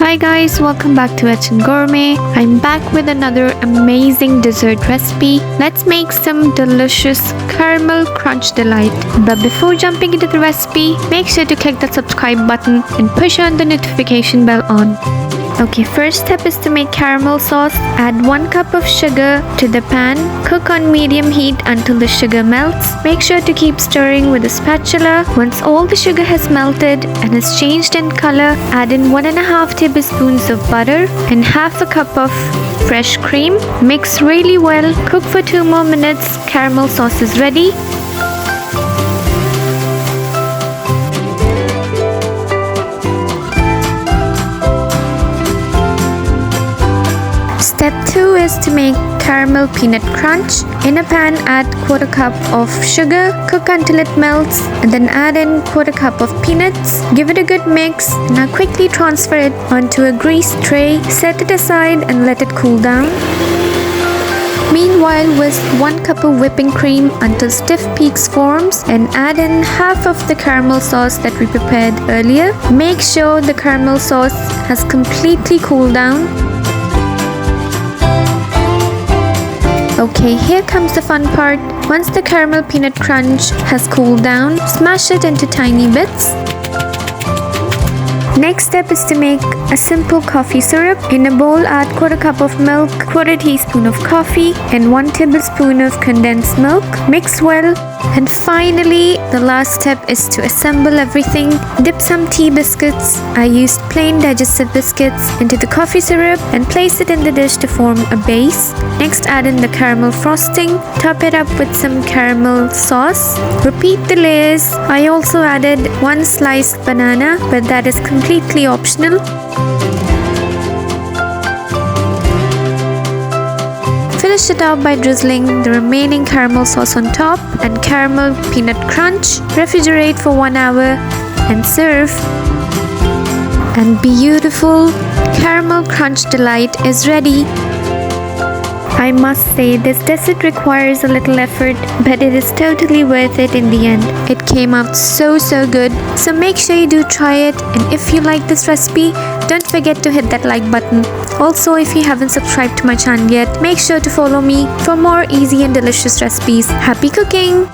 Hi guys, welcome back to Etchin Gourmet. I'm back with another amazing dessert recipe. Let's make some delicious caramel crunch delight. But before jumping into the recipe, make sure to click that subscribe button and push on the notification bell on. Okay, first step is to make caramel sauce. Add 1 cup of sugar to the pan. Cook on medium heat until the sugar melts. Make sure to keep stirring with a spatula. Once all the sugar has melted and has changed in color, add in 1.5 tablespoons of butter and half a cup of fresh cream. Mix really well. Cook for 2 more minutes. Caramel sauce is ready. Step 2 is to make caramel peanut crunch. In a pan, add 1/4 cup of sugar. Cook until it melts and then add in 1/4 cup of peanuts. Give it a good mix. Now quickly transfer it onto a greased tray. Set it aside and let it cool down. Meanwhile, whisk 1 cup of whipping cream until stiff peaks forms and add in half of the caramel sauce that we prepared earlier. Make sure the caramel sauce has completely cooled down. Okay, here comes the fun part. Once the caramel peanut crunch has cooled down, smash it into tiny bits. Next step is to make a simple coffee syrup. In a bowl, add 1/4 cup of milk, 1/4 teaspoon of coffee, and 1 tablespoon of condensed milk. Mix well. And finally, the last step is to assemble everything. Dip some tea biscuits. I used plain digestive biscuits into the coffee syrup and place it in the dish to form a base. Next, add in the caramel frosting. Top it up with some caramel sauce. Repeat the layers. I also added 1 sliced banana, but that is completely optional. Finish it out by drizzling the remaining caramel sauce on top and caramel peanut crunch. Refrigerate for 1 hour and serve. And beautiful caramel crunch delight is ready. I must say this dessert requires a little effort, but it is totally worth it in the end. It came out so good. So make sure you do try it, and if you like this recipe, don't forget to hit that like button. Also, if you haven't subscribed to my channel yet, make sure to follow me for more easy and delicious recipes. Happy cooking!